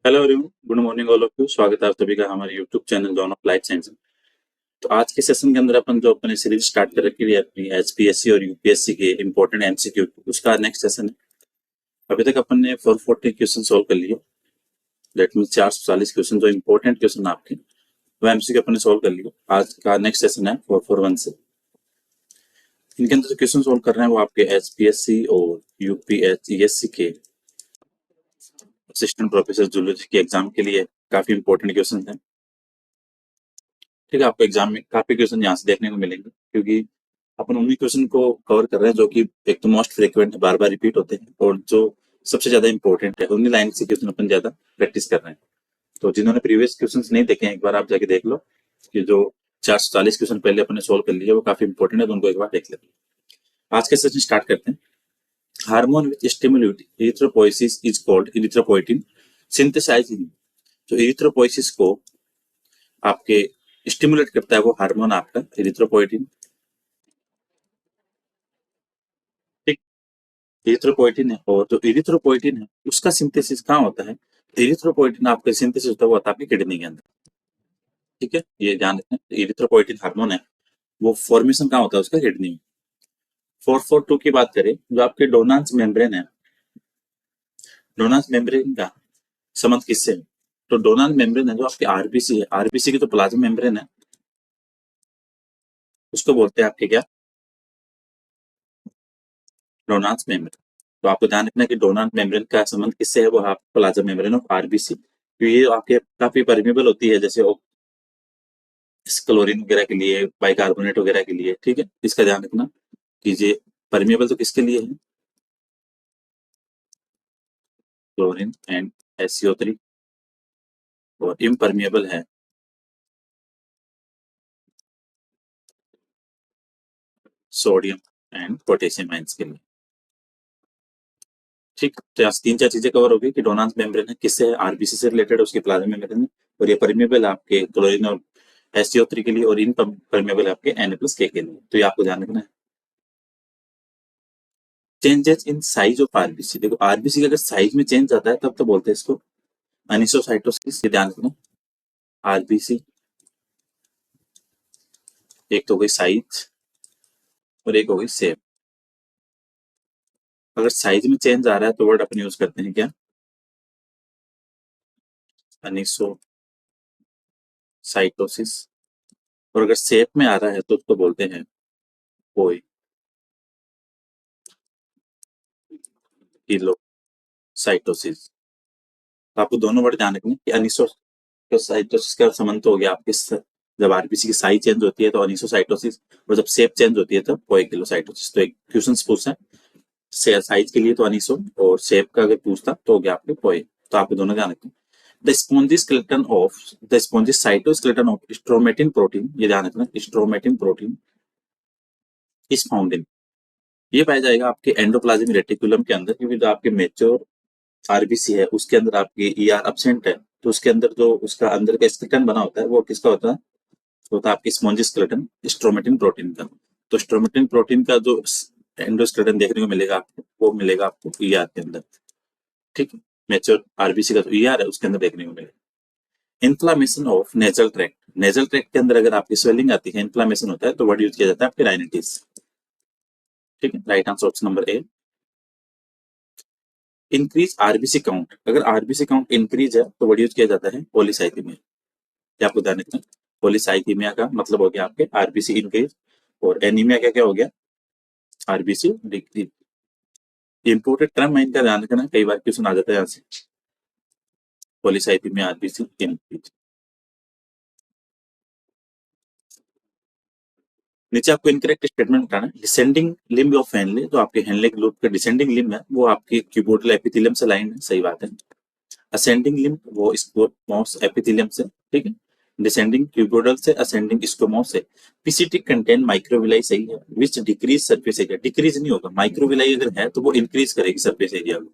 Hello everyone, good morning all of you. स्वागत है आप सभी का हमारे YouTube channel John of life science में। तो आज के सेशन के अंदर अपन जो अपने सीरीज स्टार्ट कर रखी है अपनी एचपीएससी और यूपीएससी के इंपॉर्टेंट एमसीक्यू, उसका नेक्स्ट सेशन है। अभी तक अपन ने 440 क्वेश्चन सोल्व कर लिए। दैट मीन 440 क्वेश्चन जो इंपॉर्टेंट क्वेश्चन आपके वो एमसीक्यू अपन ने सोल्व कर लिए। आज का नेक्स्ट सेशन है 441 से। इनके अंदर जो क्वेश्चन सोल्व कर रहे हैं वो आपके एचपीएससी और यूपीएससी के असिस्टेंट प्रोफेसर जूलॉजी के एग्जाम के लिए काफी इंपॉर्टेंट क्वेश्चन है। ठीक है, आपको एग्जाम में काफी क्वेश्चन यहाँ से देखने को मिलेंगे, क्योंकि अपन उन्हीं क्वेश्चन को कवर कर रहे हैं जो कि एक तो मोस्ट फ्रिक्वेंट है, बार बार रिपीट होते हैं, और जो सबसे ज्यादा इंपॉर्टेंट है उन्हीं लाइन से क्वेश्चन अपन ज्यादा प्रैक्टिस कर रहे हैं। तो जिन्होंने प्रीवियस क्वेश्चन नहीं देखे हैं, एक बार आप जाके देख लो कि जो 440 क्वेश्चन पहले अपने सोल्व कर लिए वो काफी इंपॉर्टेंट है, तो उनको एक बार देख लेते हैं। आज के सेशन स्टार्ट करते हैं। Hormone which stimulate erythropoiesis is called erythropoietin synthesizing। जो erythropoiesis को आपके स्टिमुलेट करता है वो हार्मोन आपका erythropoietin। ठीक, इरिथ्रोपोइटिन है, और जो इरिथ्रोपोइटिन है उसका सिंथेसिस कहाँ होता है? इरिथ्रोपोइटिन आपका सिंथेसिस होता है वो होता है आपकी किडनी के अंदर। ठीक है, ये ध्यान रखना। इरिथ्रोपोइटिन हार्मोन है, वो फॉर्मेशन कहाँ होता है उसका? किडनी में। 442 की बात करें, जो आपके डोनाल्स मेम्ब्रेन है, डोनाल्स मेम्ब्रेन का संबंध किससे है? तो डोनाल्ड मेम्ब्रेन है जो आपके आरबीसी है, आरबीसी की जो प्लाज्मा मेम्ब्रेन है उसको बोलते हैं आपके क्या? Donald membrane. तो आपको ध्यान रखना है कि डोनाल्ड मेम्ब्रेन का संबंध किससे है? वो आप प्लाज्मा मेम्ब्रेन ऑफ आरबीसी। तो ये आपके काफी परमेबल होती है, जैसे क्लोरीन वगैरह के लिए, बाइकार्बोनेट वगैरह के लिए। ठीक है, इसका ध्यान रखना कीजिए। परमेबल तो किसके लिए है? Chlorine and SCO3। और इम्परमेबल है सोडियम एंड पोटेशियम आयंस के लिए। ठीक, तो यहाँ तीन चार चीजें कवर होगी कि डोनाल्ड मेम्ब्रेन है किससे है? आरबीसी से रिलेटेड, उसकी प्लाज्मा मेम्ब्रेन है, और ये परमेबल आपके क्लोरीन और SCO3 के लिए, और इन परमेबल आपके Na+K के लिए। तो ये आपको ध्यान रखना है। Changes in size of RBC, देखो आरबीसी का अगर साइज में चेंज आता है तब तो बोलते हैं इसको अनिसोसाइटोसिस। ये ध्यान रखना। आरबीसी एक तो हो गई साइज और एक हो गई शेप। अगर साइज में चेंज आ रहा है तो वर्ड अपन यूज करते हैं क्या? अनिसोसाइटोसिस। और अगर शेप में आ रहा है तो उसको बोलते हैं पोइकिलोसाइटोसिस। तो आपको दोनों वर्ड ध्यान रखने कि अनिसोसाइटोसिस का संबंध तो हो गया आपके जब आरबीसी की साइज चेंज होती है तो अनिसोसाइटोसिस, और जब शेप चेंज होती है तो पोइकिलोसाइटोसिस। तो एक क्वेश्चन पूछा है साइज के लिए तो अनिसो, और शेप का अगर पूछता तो हो गया आपके पोए। तो आपको दोनों ध्यान रखना। The spongy skeleton of the spongy cytoskeleton of stromatin protein, ये ध्यान रखना, stromatin protein is found in, ये पाया जाएगा आपके एंडोप्लाज्मिक रेटिकुलम के अंदर, क्योंकि जो आपके मेच्योर आरबीसी है उसके अंदर आपके ER एब्सेंट है। तो उसके अंदर जो उसका अंदर का स्केलेटन बना होता है वो किसका होता है? होता है आपकी स्पॉन्जी स्केलेटन स्ट्रोमेटिन प्रोटीन का। तो स्ट्रोमेटिन प्रोटीन का जो एंडोस्केलेटन देखने को मिलेगा आपको, वो मिलेगा आपको ER के अंदर। ठीक है, मेच्योर आरबीसी का जो ER है उसके अंदर देखने को मिलेगा। Inflammation of nasal tract, nasal tract के अंदर अगर आपकी स्वेलिंग आती है, इन्फ्लामेशन होता है, तो वर्ड यूज किया जाता है आपके राइनाइटिस। ठीक है, right answer option number A. Increase RBC count, अगर आरबीसी काउंट इंक्रीज है तो वर्ड यूज किया जाता है पॉलीसाइथेमिया। ये आपको ध्यान रखना। पॉलीसाइथेमिया का मतलब हो गया आपके आरबीसी इंक्रीज, और एनीमिया क्या क्या हो गया? RBC decrease. इंपोर्टेड टर्म है, इनका ध्यान रखना, कई बार क्वेश्चन आ जाता है यहाँ से। Polycythaemia, RBC increase. नीचे आपको इनकरेक्ट स्टेटमेंट बताना है। डिसेंडिंग लिम्ब ऑफ हेनले, जो आपके हेनले ग्लोब का डिसेंडिंग लिम्ब है वो आपके क्यूबोडल एपिथेलियम से लाइन है, सही बात है। असेंडिंग लिम्ब वो स्क्वोमोस एपिथेलियम से। ठीक है, डिसेंडिंग क्यूबोडल से, असेंडिंग स्क्वोमोस से। पीसीटी कंटेन माइक्रोविलाई, सही है, विच डिक्रीज सरफेस एरिया, डिक्रीज नहीं होगा, माइक्रोविलाई अगर है तो वो इंक्रीज करेगी सरफेस एरिया को,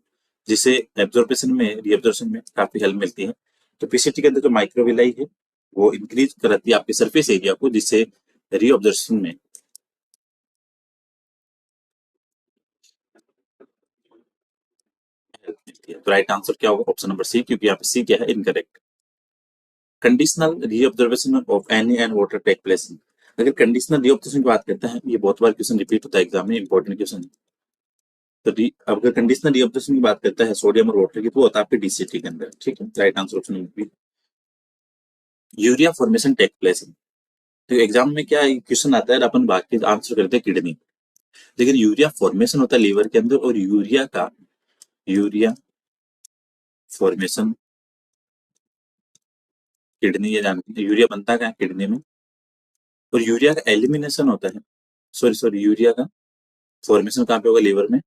जिसे एब्जॉर्प्शन में, रीअब्जॉर्प्शन में काफी हेल्प मिलती है। तो पीसीटी के अंदर जो माइक्रोविलाई है वो इंक्रीज कराती है आपके सरफेस एरिया को, जिससे रीअब्जॉर्प्शन में होती है। तो राइट आंसर क्या होगा? ऑप्शन नंबर सी, क्योंकि यहाँ पे सी क्या है? Incorrect. Conditional reabsorption of any and water take place. अगर कंडीशनल रीऑब्जर्वेशन की बात करते हैं, ये बहुत बार क्वेश्चन रिपीट होता है एग्जाम में, इंपॉर्टेंट क्वेश्चन। तो अगर कंडीशनल रीऑब्जर्वेशन की बात करता है सोडियम और वाटर की, तो वो होता है आपके डीसीटी के अंदर। ठीक है, right answer option number B. Urea formation take place. तो एग्जाम में क्या क्वेश्चन आता है, अपन बाकी आंसर करते हैं किडनी, लेकिन यूरिया फॉर्मेशन होता है लीवर के अंदर, और यूरिया फॉर्मेशन किडनी, ये जानते हैं यूरिया बनता क्या है किडनी में, और यूरिया का एलिमिनेशन होता है, सॉरी यूरिया का फॉर्मेशन कहाँ पे होगा? लीवर में।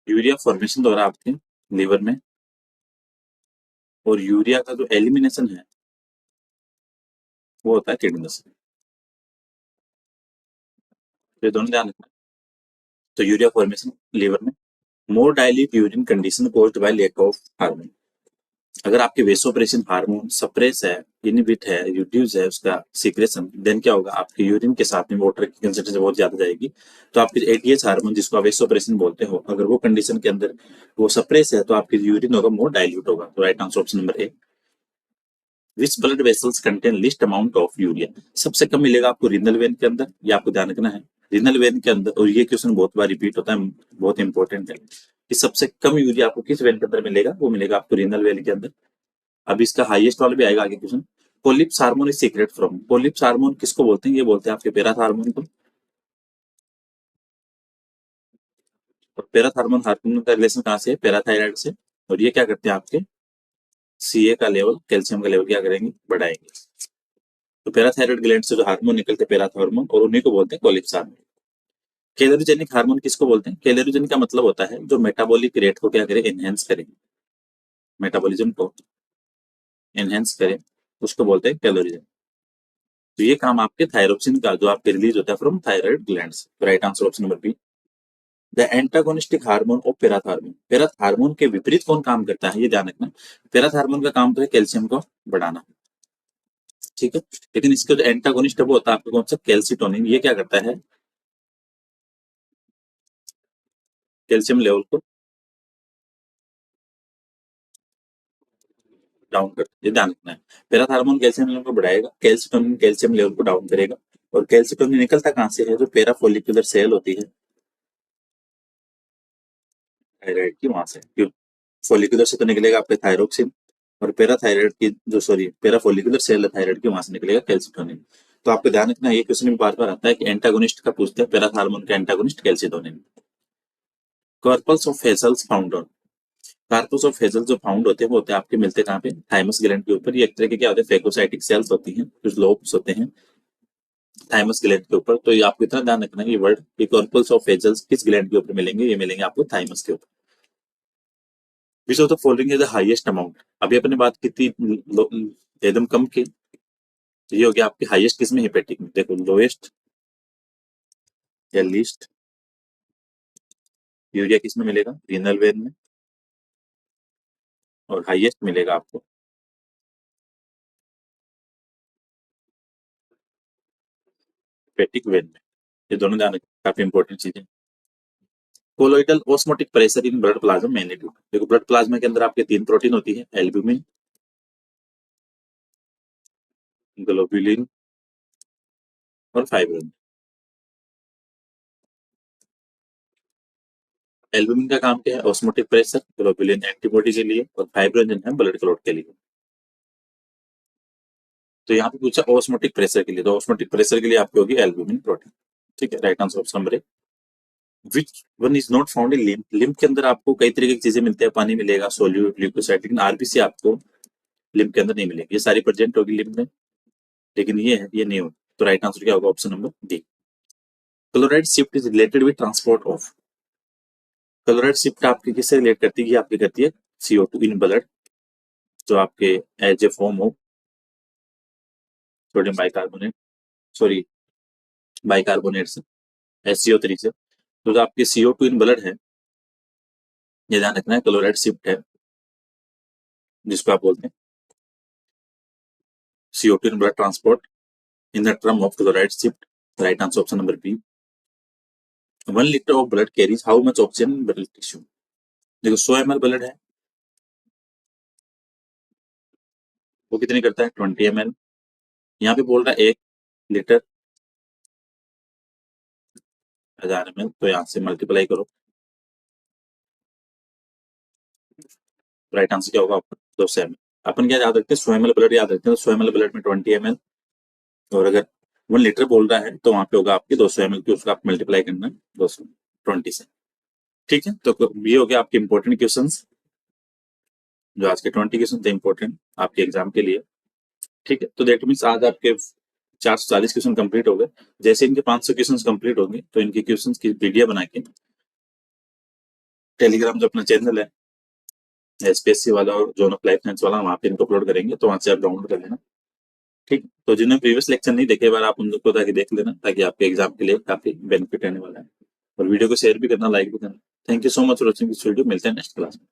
यूरिया फॉर्मेशन तो हो रहा है आपके लीवर में, और यूरिया का जो एलिमिनेशन है वो होता है किडनी से। तो ये दोनों ध्यान रखना। तो यूरिया फॉर्मेशन लीवर में। More dilute urine condition caused by lack of hormone. अगर आपके वेसोप्रेसिन हार्मोन सप्रेस है, इनहिबिट है, रिड्यूस है उसका सीक्रेशन, देन क्या होगा? आपके यूरिन के साथ में वाटर की कंसेंट्रेशन बहुत ज्यादा जाएगी। तो आपके एटीएच हार्मोन, जिसको आप वेसोप्रेसिन बोलते हो, अगर वो कंडीशन के अंदर वो सप्रेस है, तो आपकी यूरिन होगा मोर डायल्यूट होगा। तो right answer option number A. Which blood vessels contain list amount of urea. सबसे कम मिलेगा आपको रीनल वेन के अंदर, ये आपको ध्यान रखना है। रीनल वेन के अंदर, और ये क्वेश्चन बहुत बार रिपीट होता है, बहुत इंपॉर्टेंट है कि सबसे कम यूरिया आपको किस वेन के अंदर मिलेगा? वो मिलेगा आपको रीनल वेन के अंदर। अब इसका हाईएस्ट वाला भी आएगा आगे question. Polyps hormone is secret from. Polyps hormone किसको बोलते हैं? ये बोलते हैं आपके पेराथ हार्मोन को। और पेराथ हार्मोन हार्मोन का रिलेशन कहाँ से है? पैराथायराइड से। और ये क्या करते हैं? आपके सीए का लेवल, कैल्शियम का लेवल क्या करेंगे? बढ़ाएंगे। तो पैराथायराइड ग्लैंड से जो हार्मोन निकलते हैं पेराथ हार्मोन, और उन्हीं को बोलते हैं पोलिप्स हार्मोन। कैलोरीजेनिक हार्मोन किसको बोलते हैं? कैलोरीजेनिक का मतलब होता है जो मेटाबॉलिक रेट को क्या करे? एनहेंस करे, मेटाबॉलिज्म को एनहेंस करे, उसको बोलते हैं कैलोरीजन। तो ये काम आपके थायरोक्सिन का, जो आपके रिलीज होता है from thyroid gland. Right answer option number B. The antagonistic hormone of parathormone. Parathormone के विपरीत कौन काम करता है? ये ध्यान रखना। पेराथ हार्मोन का काम तो है कैल्शियम को बढ़ाना, ठीक है, लेकिन इसका जो एंटागोनिस्ट है वो होता है आपको कौन सा? कैल्सिटोनिन। ये क्या करता है? कैल्शियम लेवल को डाउन करता है, ये ध्यान रखना है। पेराथ हार्मोन कैल्शियम लेवल को बढ़ाएगा, कैल्सिटोनिन कैल्शियम लेवल को डाउन करेगा। और कैल्सिटोनिन निकलता कहाँ से है? जो पेरा फोलिकुलर सेल होती है थायराइड की, वहां से। फोलिकुलर से तो निकलेगा आपके थायरोक्सिन, और पैराथायराइड की जो, सॉरी, पैरा फोलिकुलर सेल है थायराइड की, वहां से निकलेगा कैल्सिटोनिन। तो आपको ध्यान रखना, ये क्वेश्चन में बार बार आता है कि एंटागोनिस्ट का पूछते हैं, पैराथ हार्मोन का antagonist calcitonin. Corpuscles of Hassall's found on. Corpuscles of Hassall जो फाउंड होते हैं वो होते हैं आपके, मिलते कहाँ पे? थाइमस ग्लैंड के ऊपर। ये एक तरह के क्या होते हैं? फेगोसाइटिक सेल्स होती हैं, कुछ लोब्स होते हैं थाइमस ग्लैंड के ऊपर। तो ये आपको इतना ध्यान रखना है, ये वर्ड कि कार्पल्स ऑफ हेजल्स किस ग्लैंड के ऊपर मिलेंगे? ये मिलेंगे आपको थाइमस के ऊपर। Which of the following is the highest amount. अभी अपने बात की थी एकदम कम की, तो ये हो गया आपके हाईएस्ट किसमें? हेपेटिक में। देखो, लोएस्ट या लीस्ट यूरिया किसमें मिलेगा? रीनल वेन में। और हाईएस्ट मिलेगा आपको हेपेटिक वेन में। ये दोनों ध्यान रखना, काफी इंपॉर्टेंट चीजें। Colloidal osmotic pressure in blood plasma magnitude. देखो, ब्लड प्लाज्मा के अंदर आपके तीन प्रोटीन होती है, एल्ब्यूमिन, ग्लोबुलिन और फाइब्रिन। एल्ब्यूमिन का काम क्या है? ऑस्मोटिक प्रेशर, ग्लोबुलिन एंटीबॉडी के लिए, और फाइब्रिन है ब्लड क्लॉट के लिए। तो यहाँ पे पूछा ऑस्मोटिक प्रेशर के लिए, तो ऑस्मोटिक प्रेशर के लिए आपकी होगी एल्ब्यूमिन प्रोटीन। ठीक है, right answer option number A. Which one is not found in lymph. Lymph के अंदर आपको कई तरीके की चीजें मिलती है, पानी मिलेगा, सोल्यूट, ल्यूकोसाइट, लेकिन आरबीसी आपको लिम्फ के अंदर नहीं मिलेगी। ये सारी प्रेजेंट होगी लिम्फ में, लेकिन ये है, ये नहीं होगी। तो राइट आंसर क्या होगा? Option number D. Chloride shift is related with transport of. Chloride shift आपकी किससे रिलेट करती है? आपकी करती है CO2 इन ब्लड, जो आपके as a form of sodium bicarbonate, sorry, bicarbonate से, SCO3 से। तो जो आपके CO2 इन ब्लड है, ये ध्यान रखना है, क्लोराइड शिफ्ट है, जिसको आप बोलते हैं CO2 in blood transport in the term of chloride shift. Right answer option number B. 1 litre of blood carries how much oxygen in blood tissue. देखो 100 ml ब्लड है, वो कितनी करता है 20 ml। यहाँ पे बोल रहा है 1 लीटर 1000 ml, तो यहाँ से मल्टीप्लाई करो, राइट आंसर क्या होगा आपका 200 ml। अपन क्या याद रखते हैं 100 ml ब्लड याद रखते हैं, तो 100 ml ब्लड में 20 ml, और अगर 1 लीटर बोल रहा है तो वहां पे होगा आपके 200 ml की, उसका आप मल्टीप्लाई करना 220 से। ठीक है, तो ये हो गया आपके इंपॉर्टेंट क्वेश्चंस, जो आज के 20 क्वेश्चन थे इंपॉर्टेंट आपके एग्जाम के लिए। ठीक है, तो दैट मीन्स आज आपके 440 क्वेश्चन कंप्लीट हो गए। जैसे इनके 500 क्वेश्चन कंप्लीट होंगे तो इनके क्वेश्चन की वीडियो बना के टेलीग्राम जो अपना चैनल है एसपीएससी वाला और जोन ऑफ लाइफ साइंस वाला, वहाँ पे इनको अपलोड करेंगे, तो वहां से आप डाउनलोड कर लेना। ठीक, तो जिन्होंने प्रीवियस लेक्चर नहीं देखे बार आप उन लोग को ताकि देख लेना, ताकि आपके एग्जाम के लिए काफी बेनिफिट रहने वाला है। और वीडियो को शेयर भी करना, लाइक भी करना। Thank you so much for watching this video, मिलते हैं नेक्स्ट क्लास में।